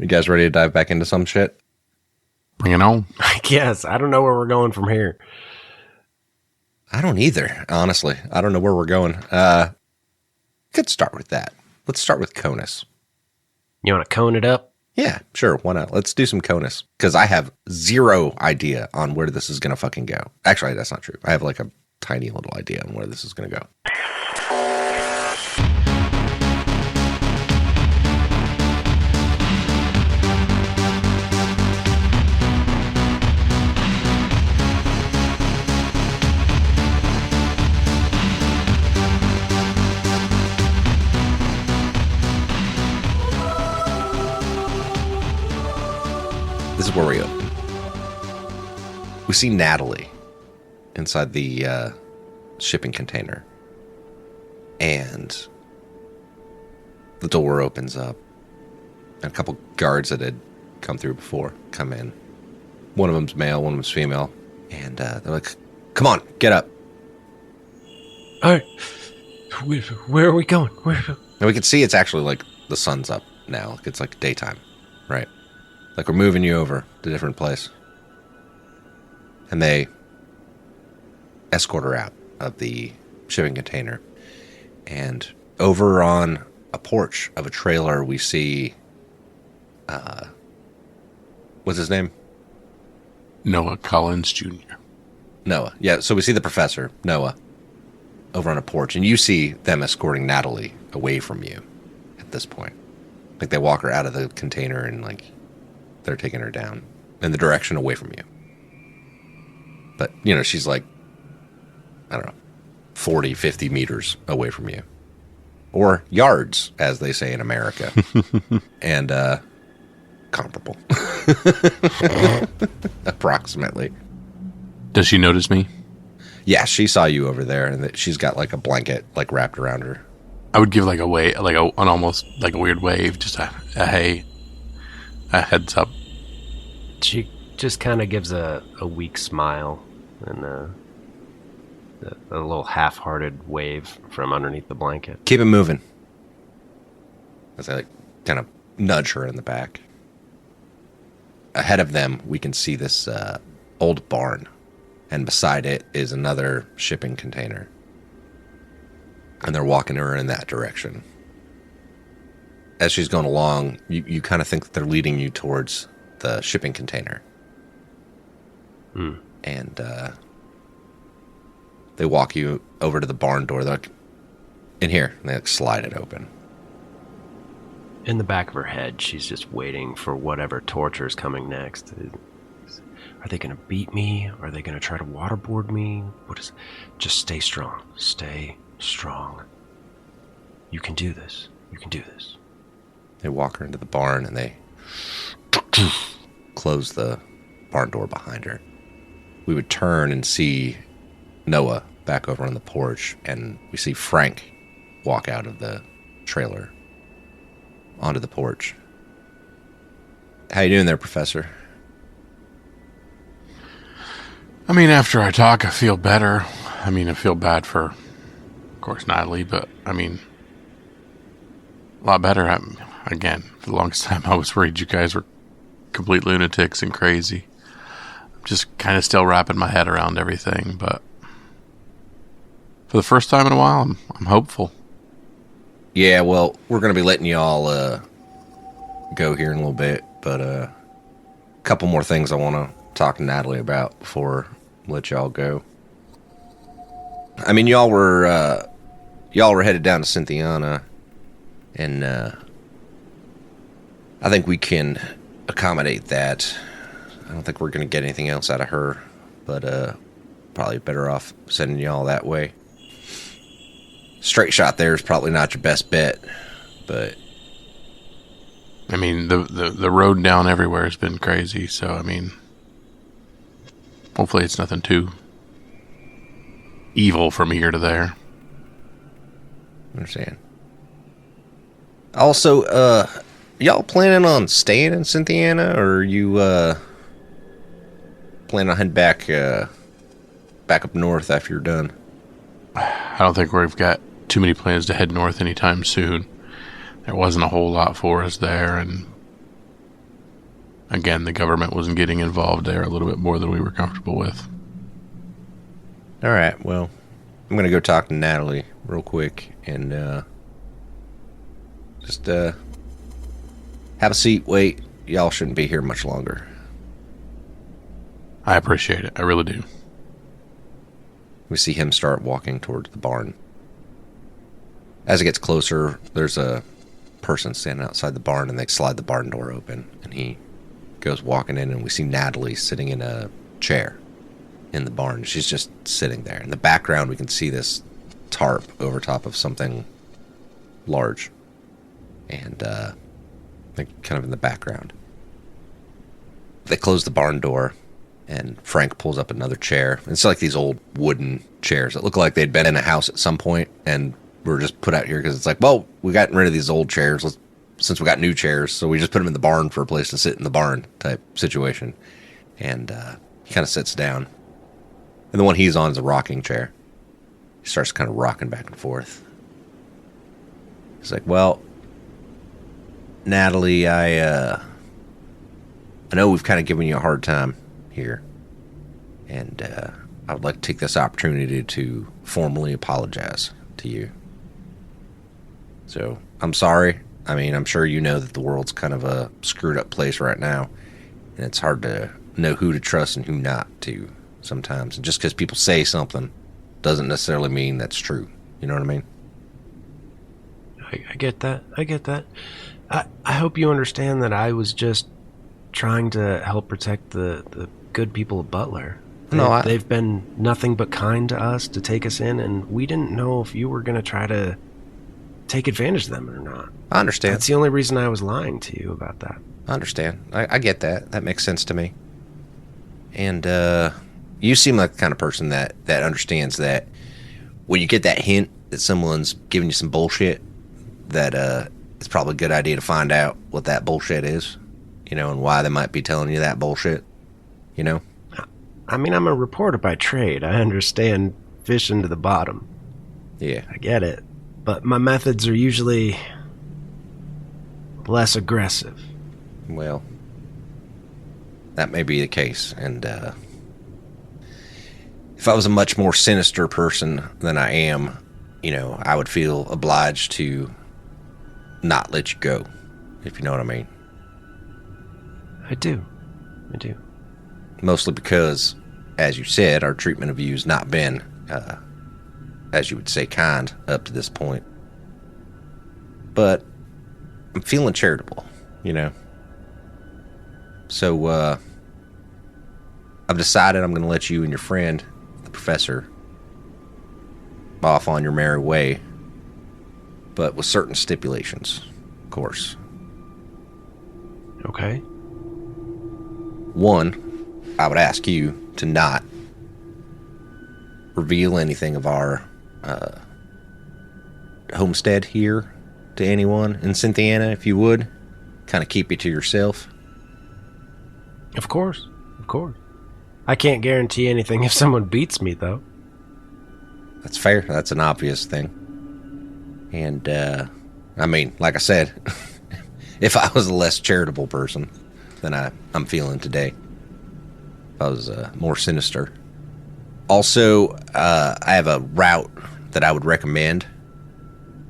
You guys ready to dive back into some shit? Bring it on. I guess. I don't know where we're going from here. I don't either, honestly. I don't know where we're going. Could start with that. Let's start with CONUS. You want to cone it up? Yeah, sure. Why not? Let's do some CONUS. Because I have zero idea on where this is going to fucking go. Actually, that's not true. I have like a tiny little idea on where this is going to go. This is where we open. We see Natalie inside the shipping container. And the door opens up. And a couple guards that had come through before come in. One of them's male, one of them's female. And they're like, come on, get up. All right. Where are we going? And we can see it's actually like the sun's up now. It's like daytime, right? Like we're moving you over to a different place. And they escort her out of the shipping container. And over on a porch of a trailer, we see, what's his name? Noah Collins Jr. Noah. Yeah, so we see the professor, Noah, over on a porch. And you see them escorting Natalie away from you at this point. Like they walk her out of the container and like they're taking her down in the direction away from you. But, you know, she's like, I don't know, 40, 50 meters away from you. Or yards, as they say in America. And comparable. Approximately. Does she notice me? Yeah, she saw you over there, and she's got like a blanket like wrapped around her. I would give like a wave, like an almost like a weird wave, just a hey, a heads up. She just kind of gives a weak smile and a little half-hearted wave from underneath the blanket. Keep it moving. As I like kind of nudge her in the back. Ahead of them, we can see this old barn, and beside it is another shipping container. And they're walking her in that direction. As she's going along, you kind of think that they're leading you towards the shipping container. And they walk you over to the barn door. They're like, in here. And they like slide it open. In the back of her head, she's just waiting for whatever torture is coming next. Are they going to beat me? Are they going to try to waterboard me? Just stay strong. Stay strong. You can do this. You can do this. They walk her into the barn and they close the barn door behind her. We would turn and see Noah back over on the porch, and we see Frank walk out of the trailer onto the porch. How you doing there, Professor? I mean, after I talk, I feel better. I mean, I feel bad for, of course, Natalie, but I mean, a lot better. Again, for the longest time, I was worried you guys were complete lunatics and crazy. I'm just kind of still wrapping my head around everything, but for the first time in a while, I'm hopeful. Yeah, well, we're going to be letting you all go here in a little bit, but a couple more things I want to talk to Natalie about before I let y'all go. I mean, y'all were headed down to Cynthiana, and I think we can accommodate that. I don't think we're going to get anything else out of her, but probably better off sending y'all that way. Straight shot there is probably not your best bet, but I mean, the road down everywhere has been crazy, so I mean, hopefully it's nothing too evil from here to there. I understand. Also, y'all planning on staying in Cynthiana, or are you planning on heading back up north after you're done? I don't think we've got too many plans to head north anytime soon. There wasn't a whole lot for us there, and again, the government wasn't getting involved there a little bit more than we were comfortable with. All right, well, I'm going to go talk to Natalie real quick and just have a seat, wait. Y'all shouldn't be here much longer. I appreciate it. I really do. We see him start walking towards the barn. As it gets closer, there's a person standing outside the barn, and they slide the barn door open, and he goes walking in, and we see Natalie sitting in a chair in the barn. She's just sitting there. In the background, we can see this tarp over top of something large, and like kind of in the background. They close the barn door, and Frank pulls up another chair. It's like these old wooden chairs that look like they'd been in a house at some point, and were just put out here because it's like, well, we got rid of these old chairs since we got new chairs, so we just put them in the barn for a place to sit in the barn type situation. And he kind of sits down. And the one he's on is a rocking chair. He starts kind of rocking back and forth. He's like, well, Natalie, I know we've kind of given you a hard time here. And I would like to take this opportunity to formally apologize to you. So, I'm sorry. I mean, I'm sure you know that the world's kind of a screwed up place right now. And it's hard to know who to trust and who not to sometimes. And just because people say something doesn't necessarily mean that's true. You know what I mean? I get that. I get that. I hope you understand that I was just trying to help protect the good people of Butler. They've been nothing but kind to us to take us in, and we didn't know if you were going to try to take advantage of them or not. I understand. That's the only reason I was lying to you about that. I understand. I get that. That makes sense to me. And you seem like the kind of person that understands that when you get that hint that someone's giving you some bullshit, that it's probably a good idea to find out what that bullshit is, you know, and why they might be telling you that bullshit, you know? I mean, I'm a reporter by trade. I understand fishing to the bottom. Yeah. I get it. But my methods are usually less aggressive. Well, that may be the case. And if I was a much more sinister person than I am, you know, I would feel obliged to not let you go, if you know what I mean. I do. Mostly because, as you said, our treatment of you has not been, as you would say, kind up to this point. But I'm feeling charitable, you know. So, I've decided I'm going to let you and your friend, the professor, off on your merry way, but with certain stipulations, of course. Okay. One, I would ask you to not reveal anything of our homestead here to anyone in Cynthiana, if you would. Kind of keep it to yourself. Of course. I can't guarantee anything if someone beats me, though. That's fair. That's an obvious thing. And, I mean, like I said, if I was a less charitable person than I'm feeling today, if I was more sinister. Also, I have a route that I would recommend.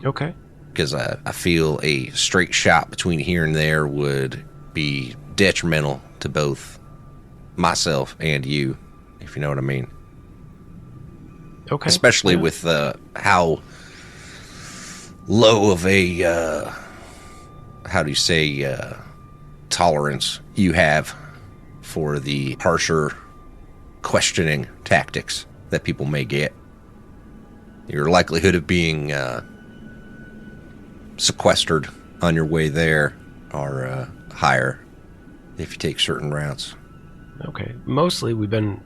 Okay. Because I feel a straight shot between here and there would be detrimental to both myself and you, if you know what I mean. Okay. Especially with how low of a, how do you say, tolerance you have for the harsher questioning tactics that people may get. Your likelihood of being sequestered on your way there are higher if you take certain routes. Okay. Mostly we've been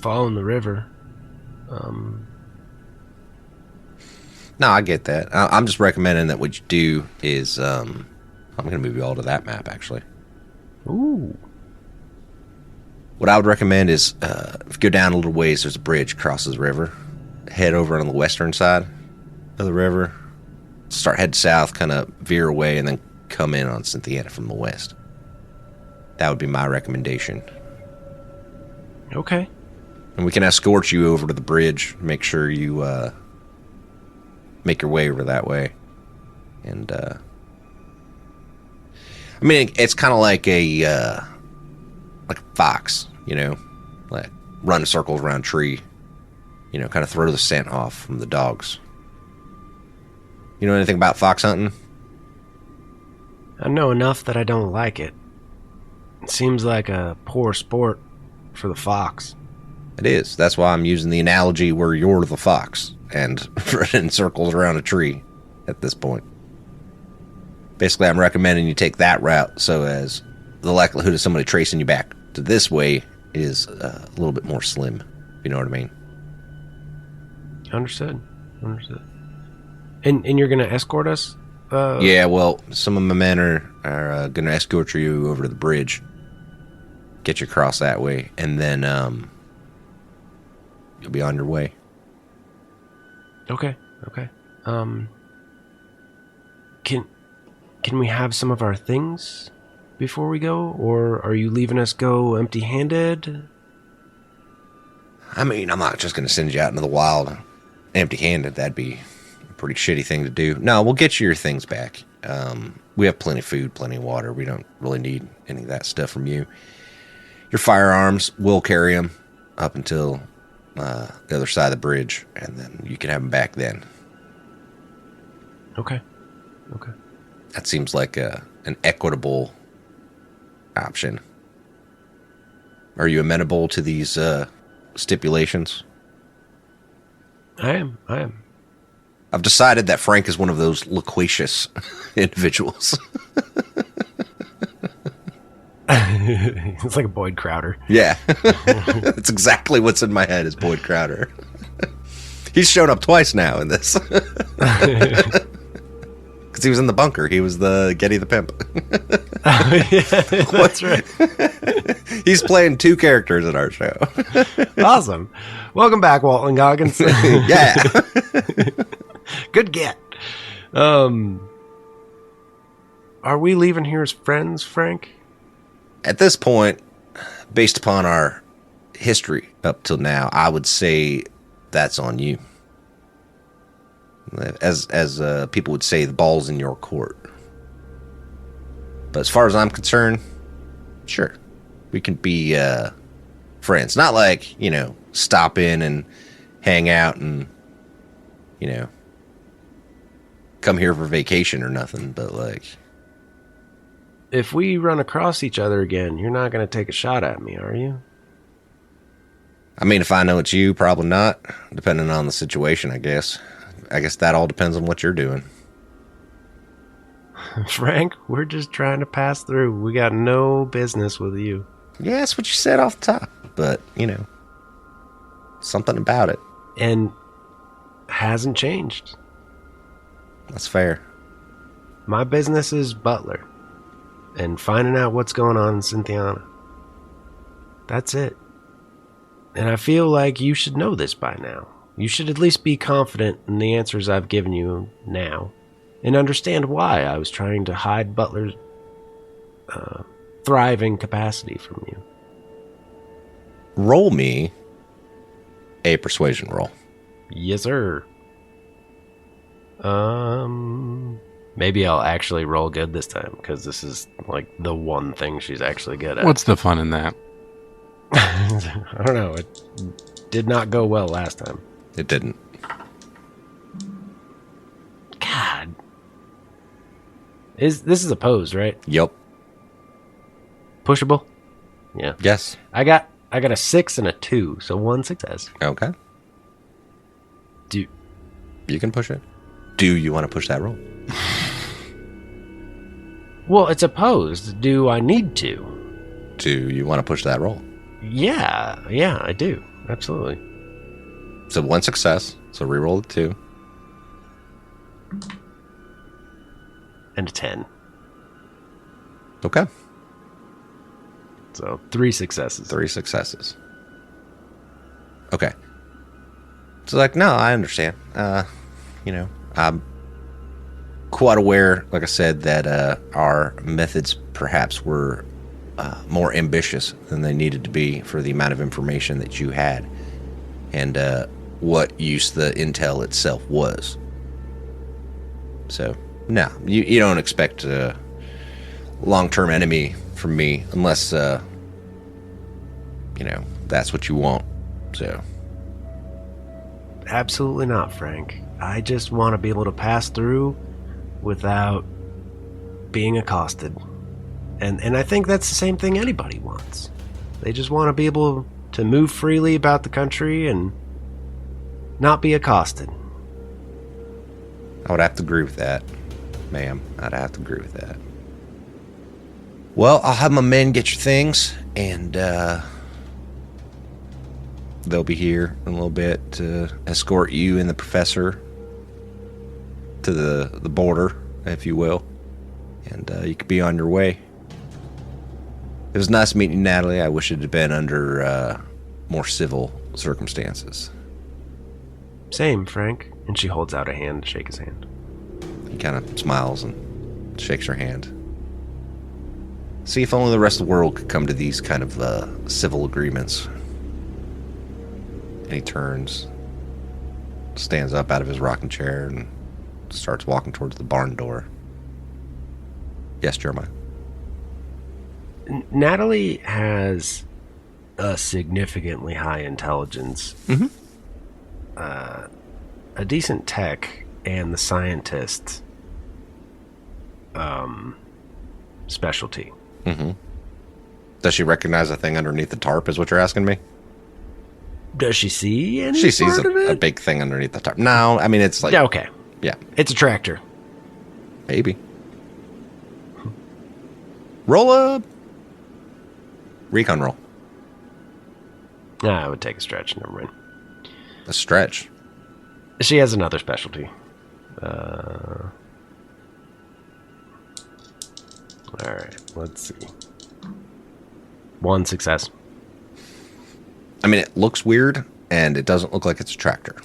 following the river. No, I get that. I'm just recommending that what you do is, I'm going to move you all to that map, actually. Ooh. What I would recommend is, if you go down a little ways, there's a bridge crosses the river. Head over on the western side of the river. Start head south, kind of veer away, and then come in on Cynthiana from the west. That would be my recommendation. Okay. And we can escort you over to the bridge. Make sure you make your way over that way. And I mean, it's kind of like a fox, you know, like run circles around a tree, you know, kind of throw the scent off from the dogs. You know anything about fox hunting? I know enough that I don't like it. It seems like a poor sport for the fox. It is. That's why I'm using the analogy where you're the fox and running circles around a tree at this point. Basically, I'm recommending you take that route so as the likelihood of somebody tracing you back to this way is a little bit more slim. You know what I mean? Understood. And you're going to escort us? Yeah, well, some of my men are going to escort you over to the bridge, get you across that way, and then you'll be on your way. Okay. Can we have some of our things before we go, or are you leaving us go empty-handed? I mean, I'm not just going to send you out into the wild empty-handed. That'd be a pretty shitty thing to do. No, we'll get you your things back. We have plenty of food, plenty of water. We don't really need any of that stuff from you. Your firearms, we'll carry them up until the other side of the bridge, and then you can have them back then. Okay. That seems like an equitable option. Are you amenable to these stipulations? I am. I've decided that Frank is one of those loquacious individuals. It's like a Boyd Crowder. Yeah. That's exactly what's in my head is Boyd Crowder. He's shown up twice now in this. Because he was in the bunker. He was the Getty the Pimp. Yeah, that's right. He's playing two characters in our show. Awesome. Welcome back, Walton Goggins. Yeah. Good get. Are we leaving here as friends, Frank? At this point, based upon our history up till now, I would say that's on you. As people would say, the ball's in your court. But as far as I'm concerned, sure, we can be friends. Not like, you know, stop in and hang out and, you know, come here for vacation or nothing, but like... If we run across each other again, you're not going to take a shot at me, are you? I mean, if I know it's you, probably not, depending on the situation, I guess. I guess that all depends on what you're doing. Frank, we're just trying to pass through. We got no business with you. Yeah, that's what you said off the top. But, you know, something about it. And hasn't changed. That's fair. My business is butler. And finding out what's going on in Cynthiana. That's it. And I feel like you should know this by now. You should at least be confident in the answers I've given you now, and understand why I was trying to hide Butler's thriving capacity from you. Roll me a persuasion roll. Yes, sir. Maybe I'll actually roll good this time, because this is like the one thing she's actually good at. What's the fun in that? I don't know. It did not go well last time. It didn't. God. This is opposed, right? Yep. Pushable? Yeah. Yes. I got a 6 and a 2, so 1 success. Okay. Do You can push it. Do you want to push that roll? Well, it's opposed. Do I need to? Do you want to push that roll? Yeah, I do. Absolutely. So 1 success. So reroll the 2. And a 10. Okay. So 3 successes. 3 successes. Okay. So like, no, I understand. You know, I'm quite aware, like I said, that our methods perhaps were more ambitious than they needed to be for the amount of information that you had and what use the intel itself was. So, no, you don't expect a long-term enemy from me unless, that's what you want. So, Absolutely not, Frank. I just want to be able to pass through without being accosted. And I think that's the same thing anybody wants. They just want to be able to move freely about the country and not be accosted. I would have to agree with that, ma'am. I'd have to agree with that. Well, I'll have my men get your things, and they'll be here in a little bit to escort you and the professor to the border, if you will. And you could be on your way. It was nice meeting you, Natalie. I wish it had been under more civil circumstances. Same, Frank. And she holds out a hand to shake his hand. He kind of smiles and shakes her hand. See, if only the rest of the world could come to these kind of civil agreements. And he turns, stands up out of his rocking chair, and starts walking towards the barn door. Yes, Jeremiah? Natalie has a significantly high intelligence, a decent tech, and the scientist specialty. Mm-hmm. Does she recognize a thing underneath the tarp, is what you're asking me? Does she see any She sees part of it? a big thing underneath the tarp. No, I mean, it's like... Yeah, okay. Yeah. It's a tractor. Maybe. Roll a... recon roll. Nah, I would take a stretch. Never mind. A stretch. She has another specialty. Alright, let's see. 1 success. I mean, it looks weird, and it doesn't look like it's a tractor.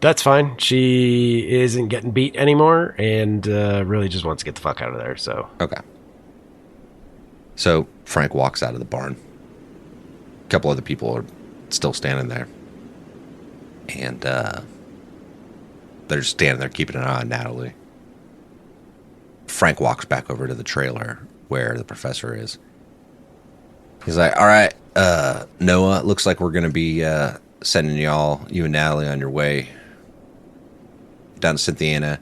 That's fine. She isn't getting beat anymore, and really just wants to get the fuck out of there, so... Okay. So, Frank walks out of the barn. A couple other people are still standing there. And, they're just standing there keeping an eye on Natalie. Frank walks back over to the trailer where the professor is. He's like, all right, Noah, it looks like we're going to be sending you and Natalie, on your way down to Cynthiana.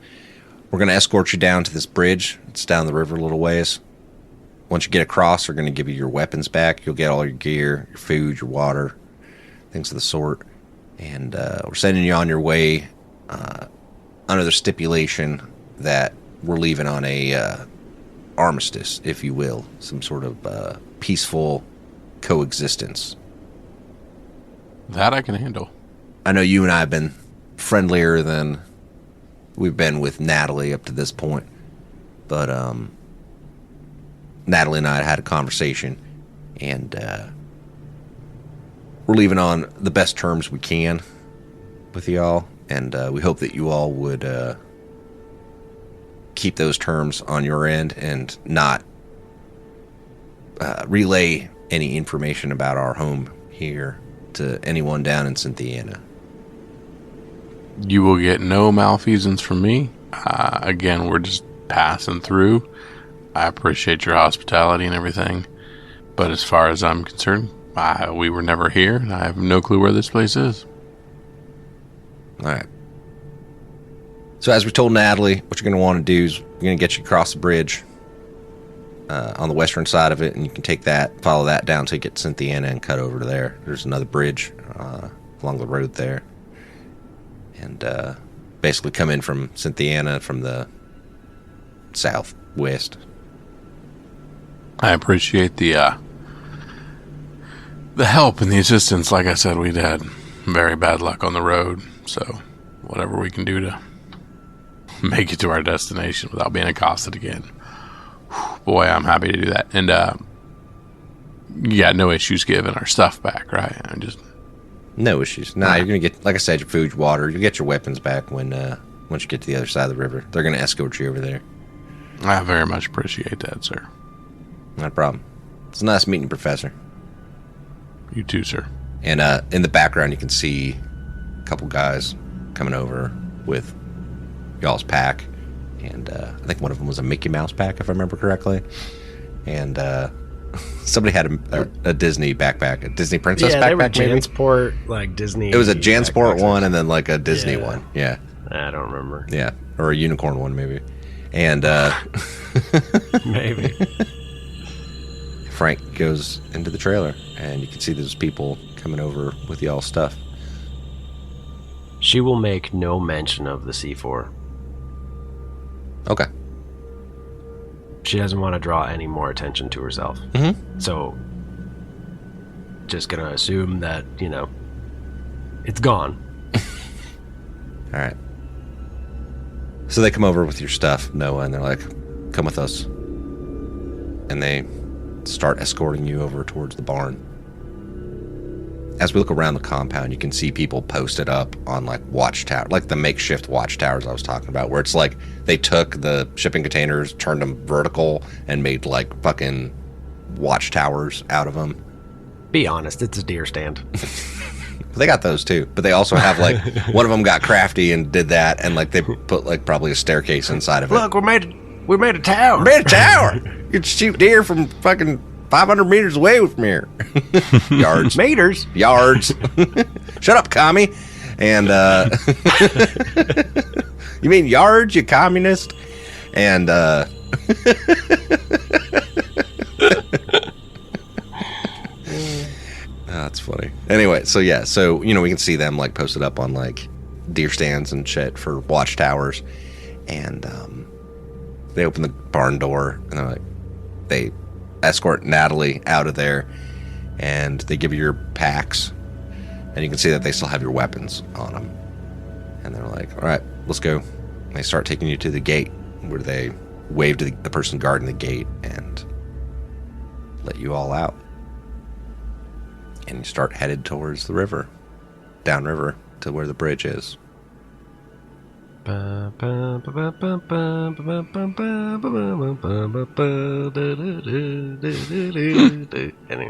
We're going to escort you down to this bridge. It's down the river a little ways. Once you get across, we're going to give you your weapons back. You'll get all your gear, your food, your water, things of the sort. And we're sending you on your way under the stipulation that we're leaving on a armistice, if you will. Some sort of peaceful coexistence. That I can handle. I know you and I have been friendlier than we've been with Natalie up to this point. But Natalie and I had a conversation, and we're leaving on the best terms we can with y'all, and we hope that you all would keep those terms on your end and not relay any information about our home here to anyone down in Cynthiana. You will get no malfeasance from me. Again, we're just passing through. I appreciate your hospitality and everything, but as far as I'm concerned, we were never here, and I have no clue where this place is. All right. So as we told Natalie, what you're going to want to do is we're going to get you across the bridge on the western side of it, and you can take that, follow that down till you get to Cynthiana and cut over to there. There's another bridge along the road there. And basically come in from Cynthiana from the southwest. I appreciate the help and the assistance. Like I said, we'd had very bad luck on the road, so whatever we can do to make it to our destination without being accosted again. Boy, I'm happy to do that. And you got no issues giving our stuff back, right? No issues. Nah, you're going to get, like I said, your food, your water. You'll get your weapons back when once you get to the other side of the river. They're going to escort you over there. I very much appreciate that, sir. No problem. It's nice meeting you, Professor. You too, sir. And in the background, you can see a couple guys coming over with y'all's pack. And I think one of them was a Mickey Mouse pack, if I remember correctly. And somebody had a Disney backpack, a Disney princess backpack, they were maybe? Jansport, like Disney. It was a Jansport backpacks. one and then like a Disney one. Yeah. I don't remember. Yeah. Or a unicorn one, maybe. And Maybe. Frank goes into the trailer, and you can see those people coming over with y'all's stuff. She will make no mention of the C4. Okay. She doesn't want to draw any more attention to herself. Mm-hmm. So, just gonna assume that, it's gone. All right. So they come over with your stuff, Noah, and they're like, come with us. And they start escorting you over towards the barn. As we look around the compound, you can see people posted up on like watchtower, like the makeshift watchtowers I was talking about, where it's like they took the shipping containers, turned them vertical, and made like fucking watchtowers out of them. Be honest, it's a deer stand. They got those too, but they also have like one of them got crafty and did that, and like they put like probably a staircase inside of it. Look, we made a tower. We made a tower. You can shoot deer from fucking 500 meters away from here. Yards. Meters. Yards. Shut up, commie. And you mean yards, you communist? And that's funny. Anyway, so yeah, so we can see them like posted up on like deer stands and shit for watchtowers, and they open the barn door and they're like, they escort Natalie out of there, and they give you your packs, and you can see that they still have your weapons on them, and they're like, all right, let's go. And they start taking you to the gate, where they wave to the person guarding the gate and let you all out. And you start headed towards the river, downriver to where the bridge is. I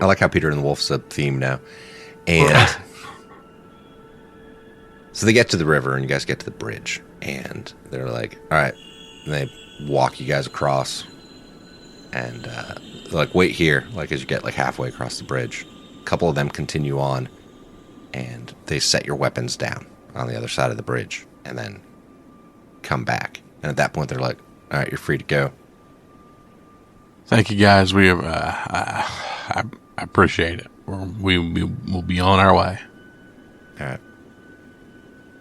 I like how Peter and the Wolf's a theme now. And so they get to the river, and you guys get to the bridge, and they're like, all right. And they walk you guys across, and they're like, wait here, like as you get like halfway across the bridge. A couple of them continue on, and they set your weapons down on the other side of the bridge, and then come back. And at that point, they're like, all right, you're free to go. Thank you, guys. We I appreciate it. We will be on our way. All right.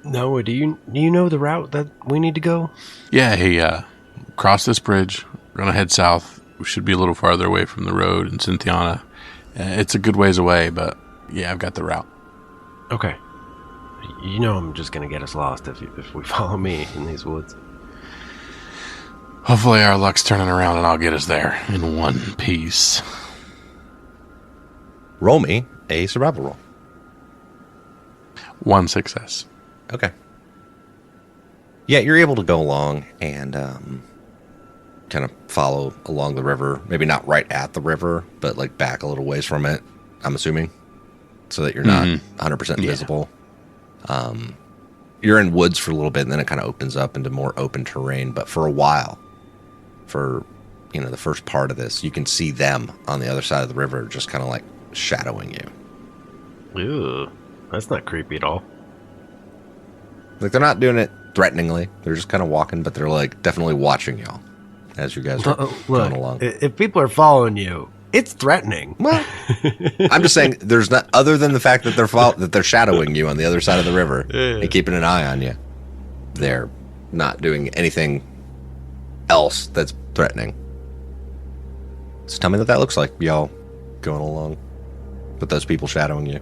Noah, do you know the route that we need to go? Yeah, hey, cross this bridge. We're going to head south. We should be a little farther away from the road in Cynthiana. It's a good ways away, but yeah, I've got the route. Okay. I'm just going to get us lost if we follow me in these woods. Hopefully our luck's turning around and I'll get us there in one piece. Roll me a survival roll. 1 success. Okay. Yeah, you're able to go along and kind of follow along the river. Maybe not right at the river, but like back a little ways from it, I'm assuming, so that you're not 100% visible. You're in woods for a little bit, and then it kind of opens up into more open terrain. But for a while, for the first part of this, you can see them on the other side of the river, just kind of like shadowing you. Ew, that's not creepy at all. Like, they're not doing it threateningly. They're just kind of walking, but they're like definitely watching y'all as you guys are going along. If people are following you, it's threatening. Well, I'm just saying, there's not, other than the fact that they're shadowing you on the other side of the river and keeping an eye on you, they're not doing anything else that's threatening. So tell me what that looks like, y'all going along with those people shadowing you.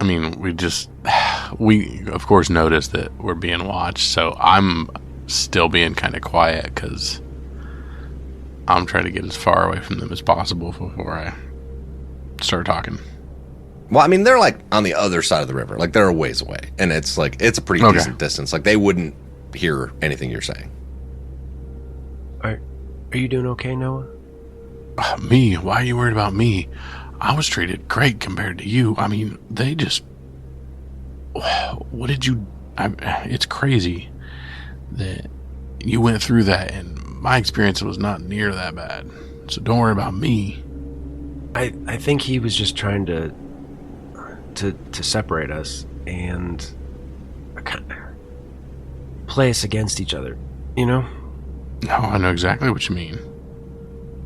I mean, we of course noticed that we're being watched, so I'm still being kind of quiet because I'm trying to get as far away from them as possible before I start talking. Well, I mean, they're like on the other side of the river. Like, they're a ways away. And it's like, it's a pretty decent distance. Like, they wouldn't hear anything you're saying. Are you doing okay, Noah? Me? Why are you worried about me? I was treated great compared to you. I mean, they just... What did you... it's crazy that you went through that, and my experience was not near that bad. So don't worry about me. I think he was just trying to separate us and play us against each other, you know? No, I know exactly what you mean.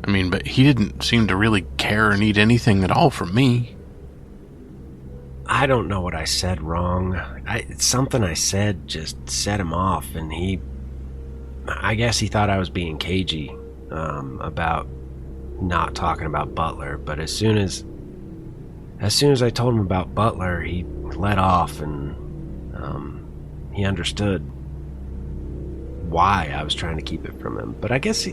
I mean, but he didn't seem to really care or need anything at all from me. I don't know what I said wrong. Something I said just set him off, and I guess he thought I was being cagey about not talking about Butler. But as soon as I told him about Butler, he let off, and he understood why I was trying to keep it from him. But I guess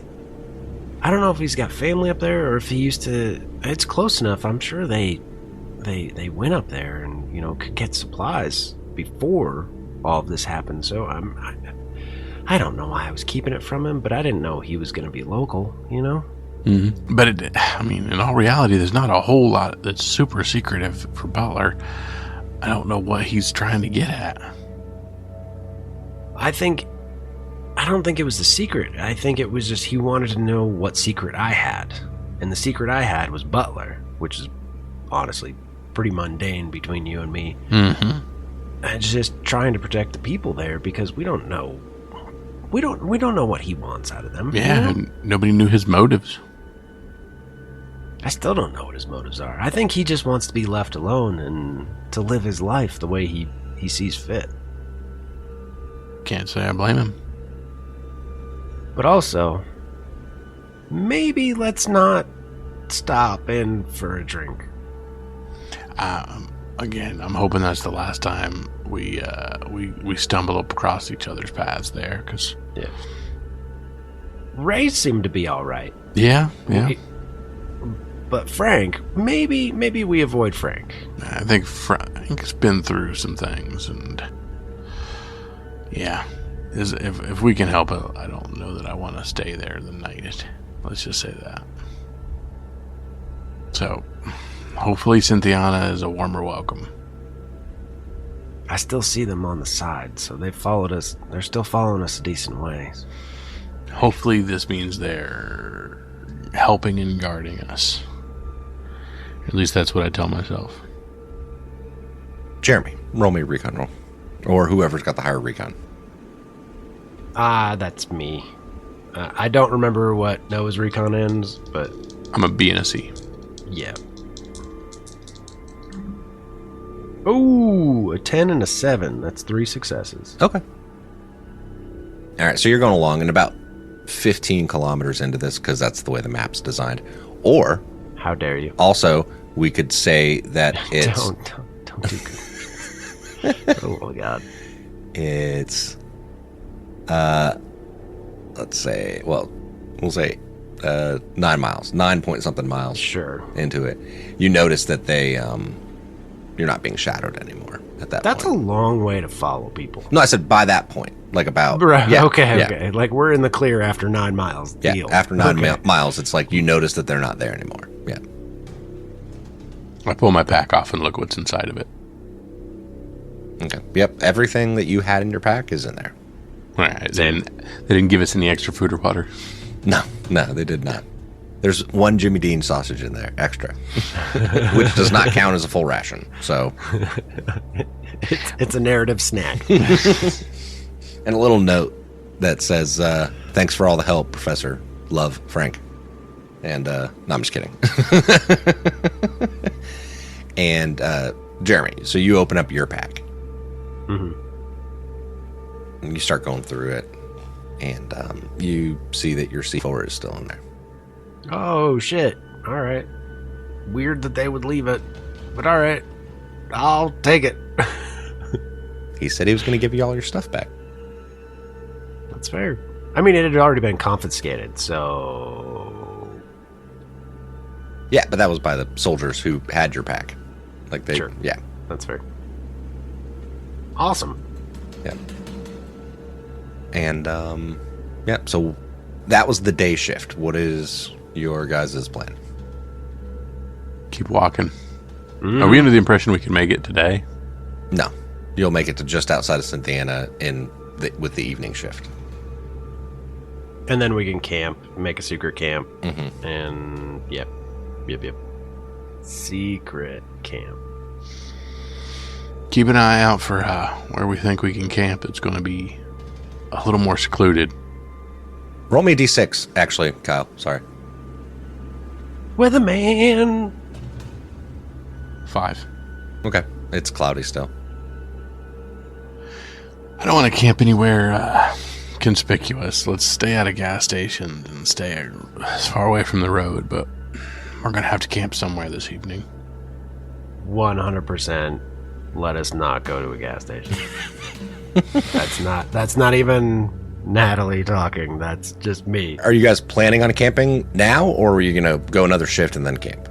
I don't know if he's got family up there or if he used to. It's close enough. I'm sure they went up there and, you know, could get supplies before all of this happened. So I don't know why I was keeping it from him, but I didn't know he was going to be local, you know? Mm-hmm. But I mean, in all reality, there's not a whole lot that's super secretive for Butler. I don't know what he's trying to get at. I don't think it was the secret. I think it was just he wanted to know what secret I had. And the secret I had was Butler, which is honestly pretty mundane between you and me. Mm-hmm. And just trying to protect the people there because we don't know. We don't know what he wants out of them. Yeah, you know? Nobody knew his motives. I still don't know what his motives are. I think he just wants to be left alone and to live his life the way he sees fit. Can't say I blame him. But also, maybe let's not stop in for a drink. Again, I'm hoping that's the last time we stumble up across each other's paths there, because yeah. Ray seemed to be all right. Yeah. But Frank, maybe we avoid Frank. I think Frank's been through some things, and yeah, if we can help it, I don't know that I want to stay there the night. Let's just say that. So, hopefully Cynthiana is a warmer welcome. I still see them on the side, so they've followed us. They're still following us a decent way. Hopefully this means they're helping and guarding us. At least that's what I tell myself. Jeremy, roll me a recon roll. Or whoever's got the higher recon. That's me. I don't remember what Noah's recon ends, but... I'm a B and a C. Yeah. Ooh, a 10 and a 7. That's 3 successes. Okay. All right, so you're going along and about 15 kilometers into this, because that's the way the map's designed. Or... How dare you? Also, we could say that it's... Don't do good. Oh, my God. It's... let's say... Well, we'll say 9 miles. 9 point something miles. Sure. Into it. You notice that they... you're not being shadowed anymore at that That's point. a long way to follow people. No, I said by that point. Like about... Right, yeah, okay. yeah. Like, we're in the clear after 9 miles. Yeah, Deal. after 9 Okay. miles, it's like you notice that they're not there anymore. Yeah. I pull my pack off and look what's inside of it. Okay. Yep, everything that you had in your pack is in there. All right. They didn't give us any extra food or water. No, they did not. There's 1 Jimmy Dean sausage in there, extra. Which does not count as a full ration, so... It's a narrative snack. And a little note that says, thanks for all the help, Professor. Love, Frank. And, no, I'm just kidding. And, Jeremy, so you open up your pack. Mm-hmm. And you start going through it. And you see that your C4 is still in there. Oh, shit. All right. Weird that they would leave it, but all right. I'll take it. He said he was going to give you all your stuff back. That's fair. I mean, it had already been confiscated, so... Yeah, but that was by the soldiers who had your pack. Like they... Sure. Yeah. That's fair. Awesome. Yeah. And, yeah, so that was the day shift. What is your guys' plan? Keep walking. Are we under the impression we can make it today? No. You'll make it to just outside of Cynthiana with the evening shift. And then we can camp, make a secret camp, Mm-hmm. and yep. Secret camp. Keep an eye out for where we think we can camp. It's going to be a little more secluded. Roll me a d6, actually, Kyle. Sorry. Weatherman! 5. Okay. It's cloudy still. I don't want to camp anywhere conspicuous. Let's stay at a gas station and stay as far away from the road, but we're going to have to camp somewhere this evening. 100% let us not go to a gas station. That's not even Natalie talking. That's just me. Are you guys planning on camping now, or are you going to go another shift and then camp?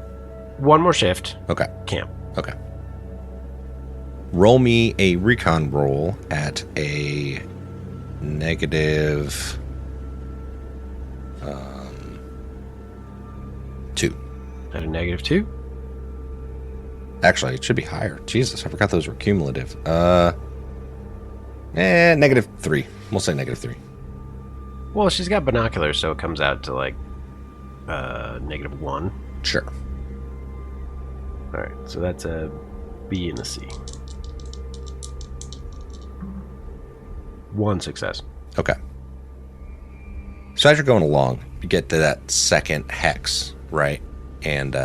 One more shift. Okay. Camp. Okay. Roll me a recon roll at a negative 2. At a -2? Actually, it should be higher. Jesus, I forgot those were cumulative. -3. We'll say -3. Well, she's got binoculars, so it comes out to like -1. Sure. Alright, so that's a B and a C. 1 success. Okay. So as you're going along, you get to that second hex, right? And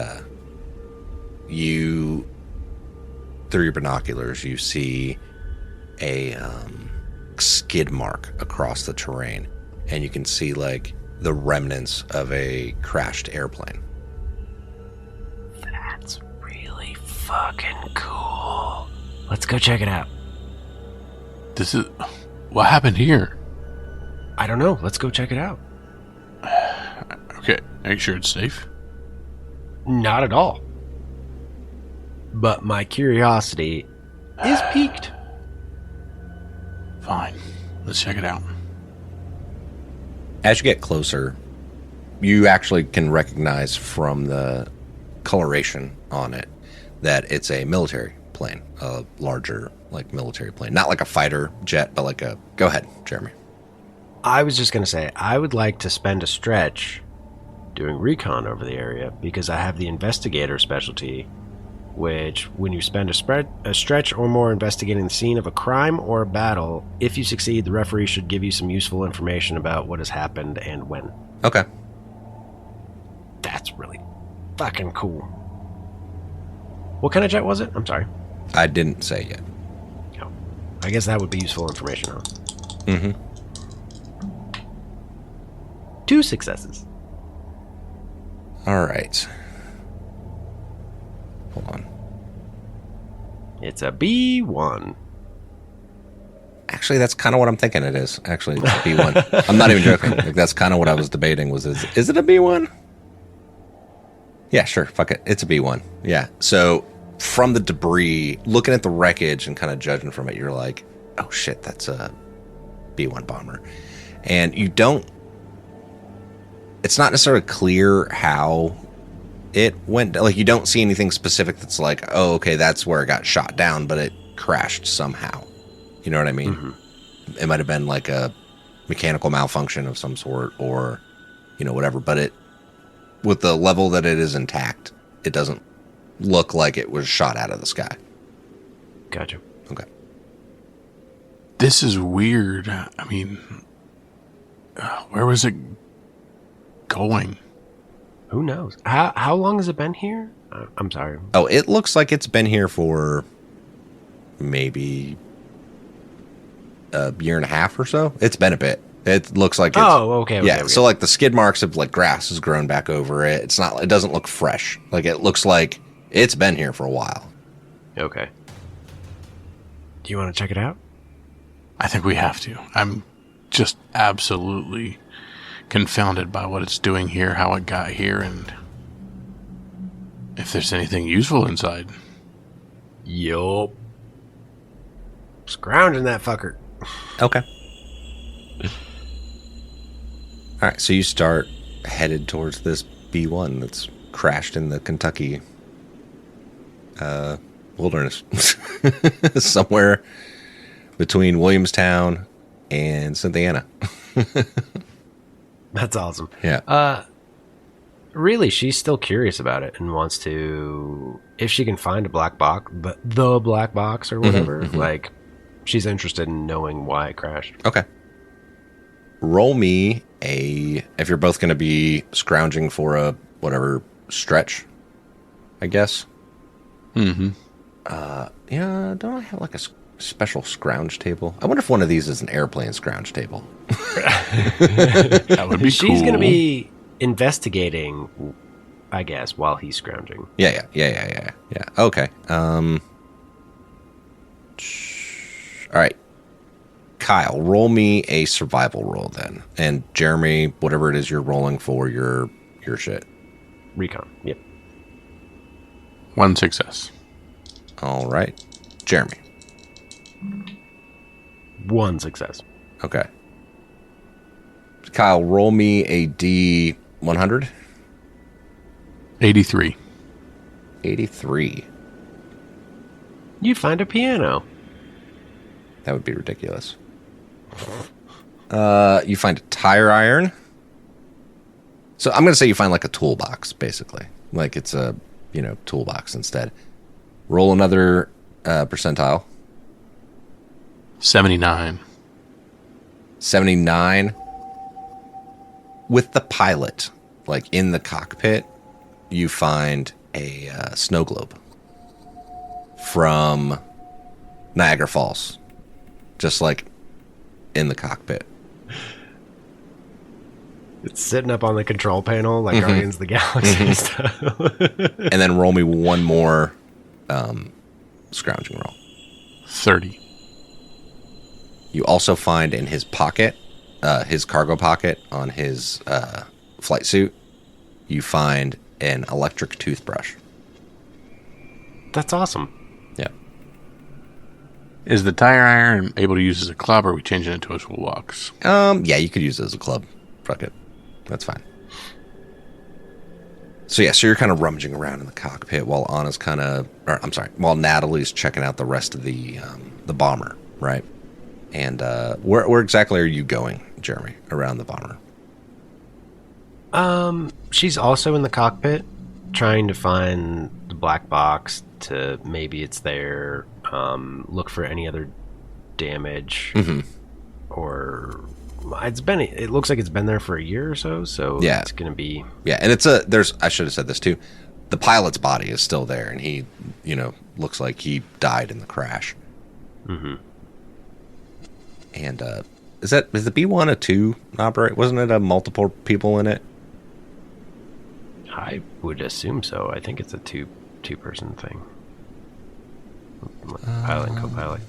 you, through your binoculars, you see a skid mark across the terrain. And you can see, like, the remnants of a crashed airplane. That's really fucking cool. Let's go check it out. This is... What happened here? I don't know. Let's go check it out. Okay, are you sure it's safe? Not at all. But my curiosity is piqued. Fine. Let's check it out. As you get closer, you actually can recognize from the coloration on it that it's a military plane, a larger, like, military plane. Not like a fighter jet, but like a... Go ahead, Jeremy. I was just going to say, I would like to spend a stretch doing recon over the area because I have the investigator specialty, which when you spend a stretch or more investigating the scene of a crime or a battle, if you succeed, the referee should give you some useful information about what has happened and when. Okay. That's really fucking cool. What kind of jet was it? I'm sorry. I didn't say yet. Oh, I guess that would be useful information, huh? Mm-hmm. 2 successes. All right. Hold on. It's a B1. Actually, that's kind of what I'm thinking it is. Actually, it's a B1. I'm not even joking. Like, that's kind of what I was debating was, is it a B1? Yeah, sure. Fuck it. It's a B1. Yeah. So from the debris, looking at the wreckage and kind of judging from it, you're like, oh shit, that's a B1 bomber. And you don't, it's not necessarily clear how it went. Like, you don't see anything specific that's like, oh, okay, that's where it got shot down, but it crashed somehow. You know what I mean? Mm-hmm. It might have been like a mechanical malfunction of some sort or, you know, whatever. But it, with the level that it is intact, it doesn't look like it was shot out of the sky. Gotcha. Okay. This is weird. I mean, where was it going? Who knows? How long has it been here? I'm sorry. Oh, it looks like it's been here for maybe a year and a half or so. It's been a bit. It looks like it's... Oh, okay. Yeah, so like the skid marks of like grass has grown back over it. It's not... It doesn't look fresh. Like, it looks like it's been here for a while. Okay. Do you want to check it out? I think we have to. I'm just absolutely confounded by what it's doing here, how it got here, and if there's anything useful inside. Yup. Scrounging that fucker. Okay. All right, so you start headed towards this B-1 that's crashed in the Kentucky wilderness. Somewhere between Williamstown and Cynthiana. That's awesome. Yeah. Really, she's still curious about it and wants to, if she can find a black box, the black box or whatever, like, she's interested in knowing why it crashed. Okay. Roll me if you're both going to be scrounging for a, whatever, stretch, I guess. Mm-hmm. Yeah, don't I have like a special scrounge table? I wonder if one of these is an airplane scrounge table. That would be She's cool. going to be investigating, I guess, while he's scrounging. Yeah. Okay. All right. Kyle, roll me a survival roll then. And Jeremy, whatever it is you're rolling for your shit. Recon. Yep. 1 success. All right. Jeremy. 1 success. Okay. Kyle, roll me a D100. 83. 83. You find a piano. That would be ridiculous. You find a tire iron. So I'm going to say you find like a toolbox, basically. Like it's a, toolbox instead. Roll another percentile. 79. 79. With the pilot, like in the cockpit, you find a snow globe from Niagara Falls. Just like in the cockpit. It's sitting up on the control panel like Guardians of the Galaxy stuff. And then roll me one more scrounging roll. 30. You also find in his pocket, his cargo pocket on his flight suit, you find an electric toothbrush. That's awesome. Yeah. Is the tire iron able to use as a club, or are we changing it to a toolbox? Yeah, you could use it as a club. Fuck it. That's fine. So you're kind of rummaging around in the cockpit while while Natalie's checking out the rest of the bomber, right? And where exactly are you going, Jeremy, around the bomber? She's also in the cockpit trying to find the black box to maybe it's there, look for any other damage or it looks like it's been there for a year or so yeah. It's going to be... Yeah, and I should have said this too. The pilot's body is still there and he, looks like he died in the crash. Mm-hmm. And is the B1 a 2 operate? Wasn't it a multiple people in it? I would assume so. I think it's a two-person thing. Pilot and co-pilot.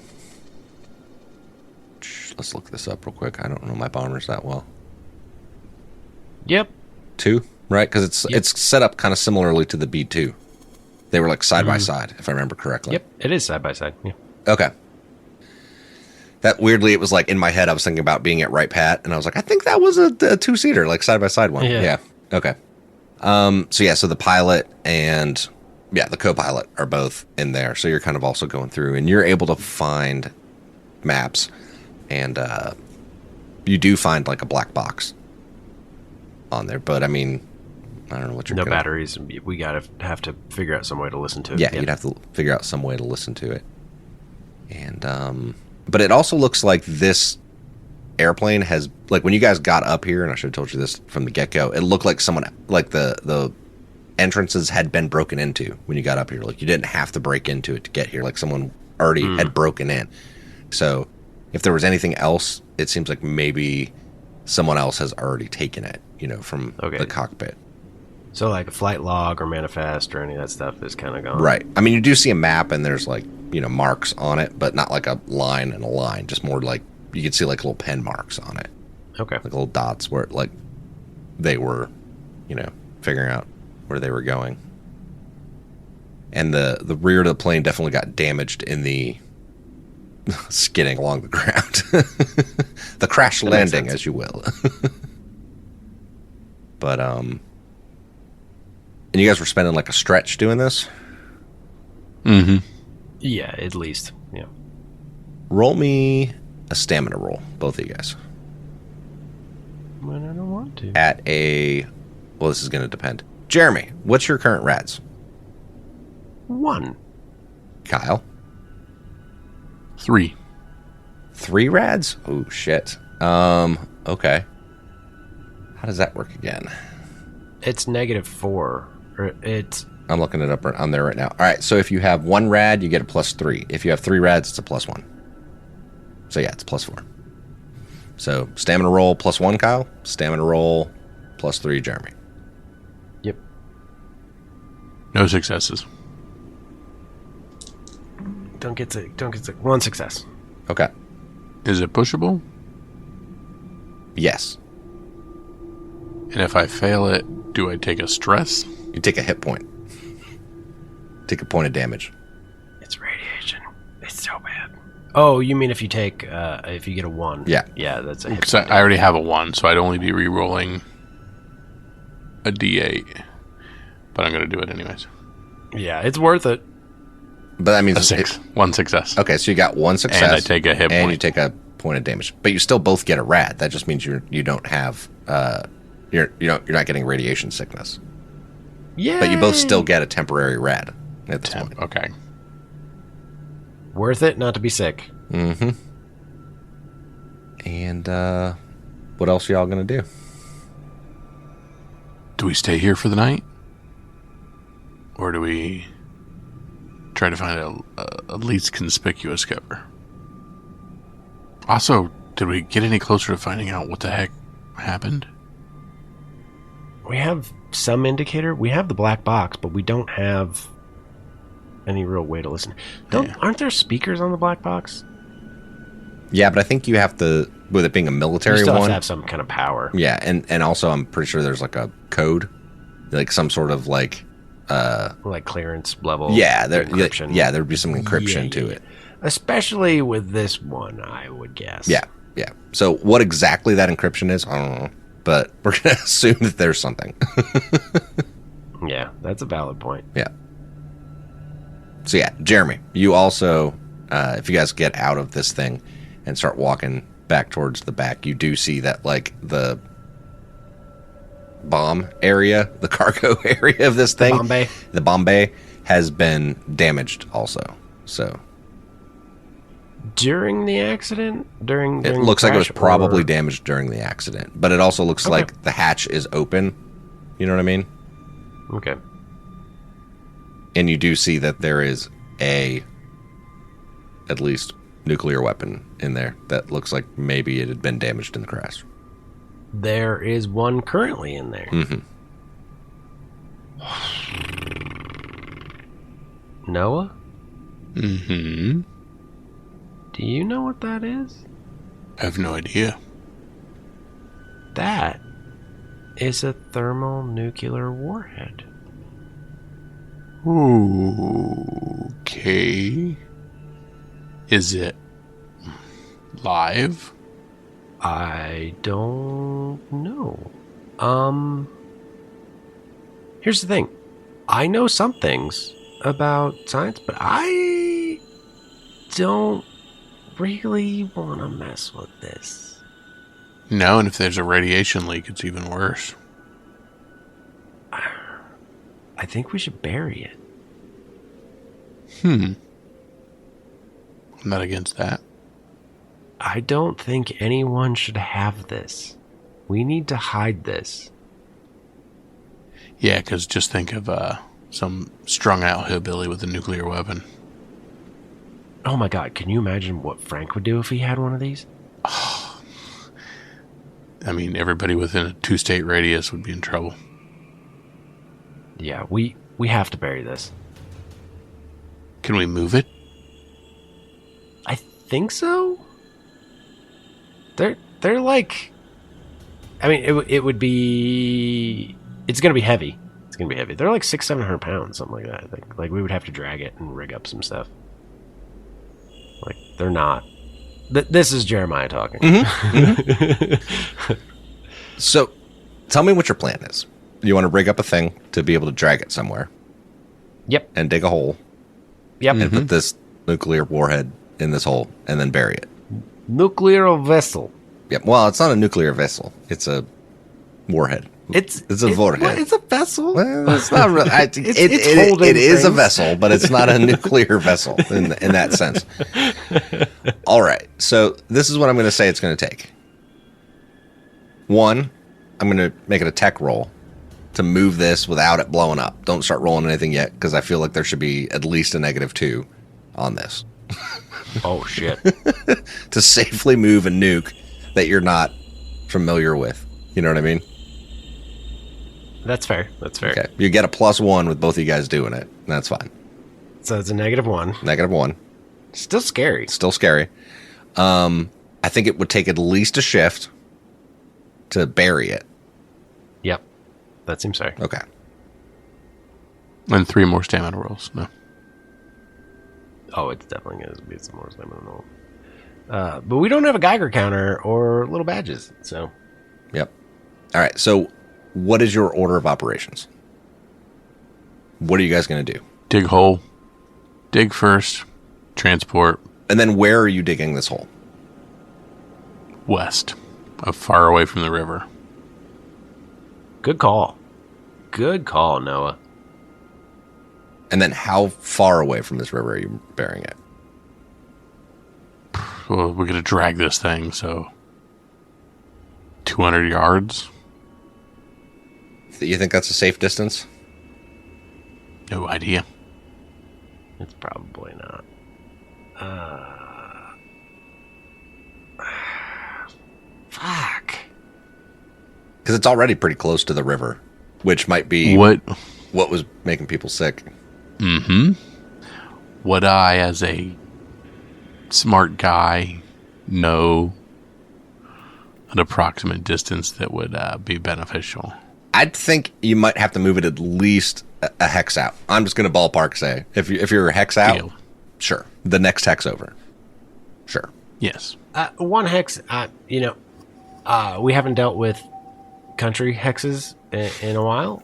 Let's look this up real quick. I don't know my bombers that well. Yep. 2, right? Because it's set up kind of similarly to the B2. They were like side by side, if I remember correctly. Yep, it is side by side. Yeah. Okay. That weirdly, it was like in my head, I was thinking about being at Right Pat, and I was like, I think that was a 2-seater, like side by side one. Yeah. Okay. So the pilot and the co-pilot are both in there. So you're kind of also going through, and you're able to find maps, and you do find like a black box on there. But I mean, I don't know what you're. No batteries. We have to figure out some way to listen to it. Yeah, you'd have to figure out some way to listen to it, and but it also looks like this airplane has, like, when you guys got up here, and I should have told you this from the get-go, it looked like someone, like the entrances had been broken into when you got up here. Like, you didn't have to break into it to get here. Like, someone already had broken in. So if there was anything else, it seems like maybe someone else has already taken it, from the cockpit. So like a flight log or manifest or any of that stuff is kind of gone. Right. I mean, you do see a map and there's like, marks on it, but not like a line and a line, just more like you could see like little pen marks on it. Okay. Like little dots where like they were, figuring out where they were going. And the rear of the plane definitely got damaged in the skidding along the ground. The crash landing, as you will. But And you guys were spending like a stretch doing this? Mm-hmm. Yeah, at least. Yeah. Roll me a stamina roll, both of you guys. But I don't want to. At a... Well, this is going to depend. Jeremy, what's your current rads? 1. Kyle? 3. 3 rads? Oh, shit. Okay. How does that work again? It's -4. Or it's... I'm looking it up on there right now. All right, so if you have 1 rad, you get a +3. If you have 3 rads, it's a +1. So yeah, it's +4. So stamina roll +1, Kyle. Stamina roll +3, Jeremy. Yep. No successes. Don't get sick. 1 success. Okay. Is it pushable? Yes. And if I fail it, do I take a stress? You take a hit point. Take a point of damage. It's radiation. It's so bad. Oh, you mean if you take, if you get a 1? Yeah. Yeah, that's a hit. Because I already have a 1, so I'd only be re-rolling a d8. But I'm going to do it anyways. Yeah, it's worth it. But that means... A 6. 1 success. Okay, so you got 1 success. And I take a hit and point. you take a point of damage. But you still both get a rad. That just means you don't have... you're not getting radiation sickness. Yeah. But you both still get a temporary rad at this point. Okay. Worth it not to be sick. Mm-hmm. And what else are y'all gonna do? Do we stay here for the night? Or do we try to find a least conspicuous cover? Also, did we get any closer to finding out what the heck happened? We have some indicator. We have the black box, but we don't have any real way to listen. Aren't there speakers on the black box? Yeah, but I think you have to, with it being a military You still one. have to have some kind of power. Yeah, and also I'm pretty sure there's like a code, like some sort of like clearance level. Yeah, encryption. Yeah, there'd be some encryption to it. Especially with this one, I would guess. Yeah. So what exactly that encryption is, I don't know, but we're gonna assume that there's something. Yeah, that's a valid point. Yeah. So yeah, Jeremy, you also, if you guys get out of this thing and start walking back towards the back, you do see that like the bomb area, the cargo area of this thing, the bomb bay has been damaged also. So during the accident, during it the looks like it was crash, probably damaged during the accident, but it also looks like the hatch is open. You know what I mean? Okay. And you do see that there is at least nuclear weapon in there that looks like maybe it had been damaged in the crash. There is one currently in there. Mm-hmm. Noah? Mm-hmm. Do you know what that is? I have no idea. That is a thermonuclear warhead. Okay. Is it live? I don't know. Here's the thing. I know some things about science, but I don't really want to mess with this. No, and if there's a radiation leak, it's even worse. I think we should bury it. I'm not against that. I don't think anyone should have this. We need to hide this. Yeah, because just think of some strung-out hillbilly with a nuclear weapon. Oh my god, can you imagine what Frank would do if he had one of these? I mean, everybody within a 2-state radius would be in trouble. Yeah, we have to bury this. Can we move it? I think so. They're like, I mean, it would be. It's gonna be heavy. It's gonna be heavy. They're like 600-700 pounds, something like that. Like we would have to drag it and rig up some stuff. Like they're not. This is Jeremiah talking. Mm-hmm. So, tell me what your plan is. you want to rig up a thing to be able to drag it somewhere. Yep. And dig a hole. Yep. And put this nuclear warhead in this hole and then bury it. Nuclear vessel. Yep. Well, it's not a nuclear vessel. It's a warhead. It's a warhead. What, it's a vessel? Well, it's not really. It's it is a things. vessel, but it's not a nuclear vessel in that sense. All right. So this is what I'm going to say it's going to take. 1, I'm going to make it a tech roll to move this without it blowing up. Don't start rolling anything yet because I feel like there should be at least a -2 on this. Oh, shit. To safely move a nuke that you're not familiar with. You know what I mean? That's fair. Okay. You get a +1 with both of you guys doing it. That's fine. So it's a -1. -1. Still scary. Still scary. I think it would take at least a shift to bury it. Yep. That seems fair. Okay. And 3 more stamina rolls. No. Oh, it's definitely going to be some more stamina roll. But we don't have a Geiger counter or little badges, so. Yep. All right. So what is your order of operations? What are you guys going to do? Dig hole. Dig first. Transport. And then where are you digging this hole? West. Far away from the river. Good call. Good call, Noah. And then how far away from this river are you burying it? Well, we're going to drag this thing, so 200 yards. You think that's a safe distance? No idea. It's probably not. Fuck. Because it's already pretty close to the river, which might be What was making people sick. would I, as a smart guy, know an approximate distance that would be beneficial? I'd think you might have to move it at least a hex out. I'm just going to ballpark say if you're a hex out, Deal. sure. The next hex over, sure. Yes. 1 hex, we haven't dealt with country hexes in a while.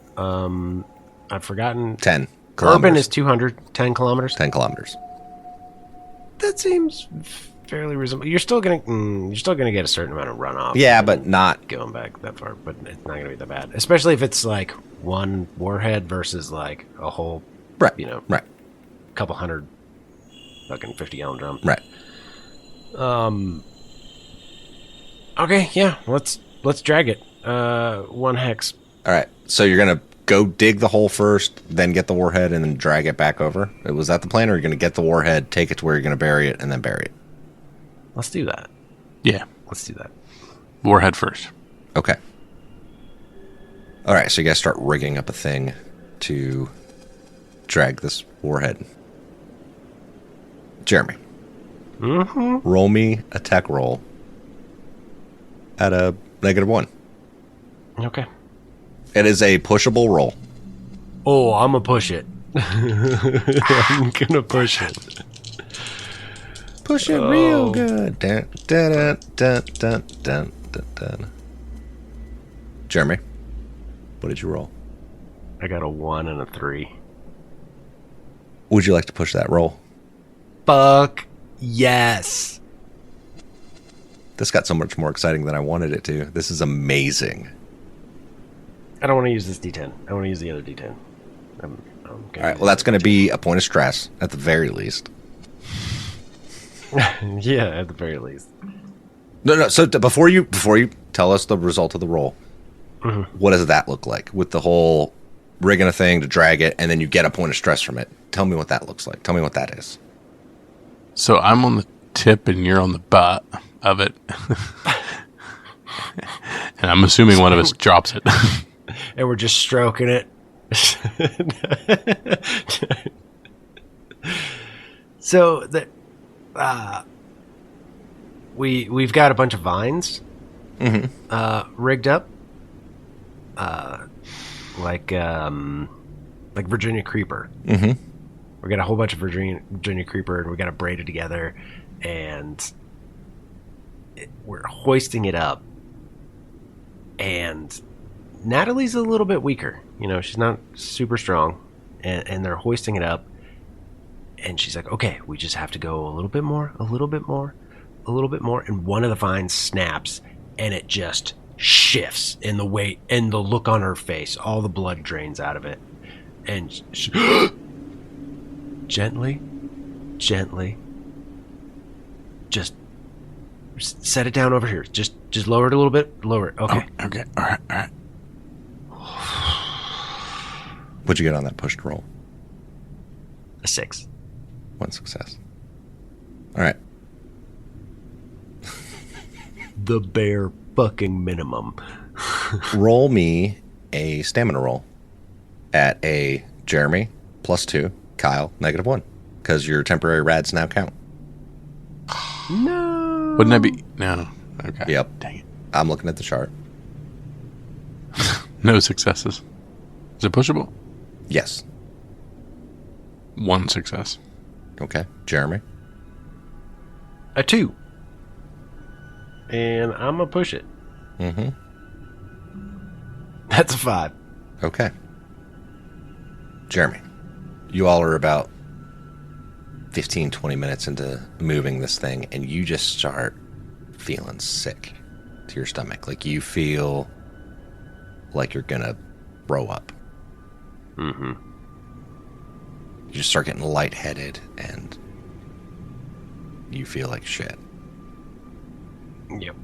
I've forgotten. 10 Urban kilometers. is 210 kilometers. 10 kilometers. That seems fairly reasonable. You're still gonna get a certain amount of runoff. Yeah, but not. Going back that far, but it's not gonna be that bad. Especially if it's like 1 warhead versus like a whole, Right. Right. couple hundred fucking 50-gallon drum. Right. Okay, yeah, let's drag it. 1 hex. All right. So you're going to go dig the hole first, then get the warhead, and then drag it back over? Was that the plan? Or are you going to get the warhead, take it to where you're going to bury it, and then bury it? Let's do that. Yeah. Let's do that. Warhead first. Okay. All right. So you guys start rigging up a thing to drag this warhead. Jeremy. Roll me a tech roll at a -1. Okay. It is a pushable roll. Oh, I'm gonna push it. I'm gonna push it. Push it real good. Dun, dun, dun, dun, dun, dun, dun. Jeremy, what did you roll? I got a 1 and a 3. Would you like to push that roll? Fuck yes. This got so much more exciting than I wanted it to. This is amazing. I don't want to use this D10. I want to use the other D10. All right, well, that's going to be a point of stress at the very least. Yeah, at the very least. No. So before you tell us the result of the roll, what does that look like with the whole rigging a thing to drag it, and then you get a point of stress from it? Tell me what that looks like. Tell me what that is. So I'm on the tip and you're on the butt of it. And I'm assuming one of us drops it. And we're just stroking it. So we've got a bunch of vines rigged up, like Virginia creeper. We got a whole bunch of Virginia creeper, and we got to braid it together, and we're hoisting it up. And Natalie's a little bit weaker. She's not super strong, and they're hoisting it up. And she's like, okay, we just have to go a little bit more, a little bit more, a little bit more. And one of the vines snaps, and it just shifts in the weight and the look on her face. All the blood drains out of it. And she, gently, just set it down over here. Just lower it a little bit. Lower it. Okay. Oh, okay. All right. What'd you get on that pushed roll? A 6. 1 success. All right. The bare fucking minimum. Roll me a stamina roll at a Jeremy +2, Kyle -1, because your temporary rads now count. No. Wouldn't that be... No. Okay. Yep. Dang it. I'm looking at the chart. No successes. Is it pushable? Yes. 1 success. Okay. Jeremy. A 2. And I'm going to push it. Mm-hmm. That's a 5. Okay. Jeremy, you all are about 15, 20 minutes into moving this thing, and you just start feeling sick to your stomach. Like you feel like you're going to throw up. Mm-hmm. You just start getting lightheaded, and you feel like shit. Yep.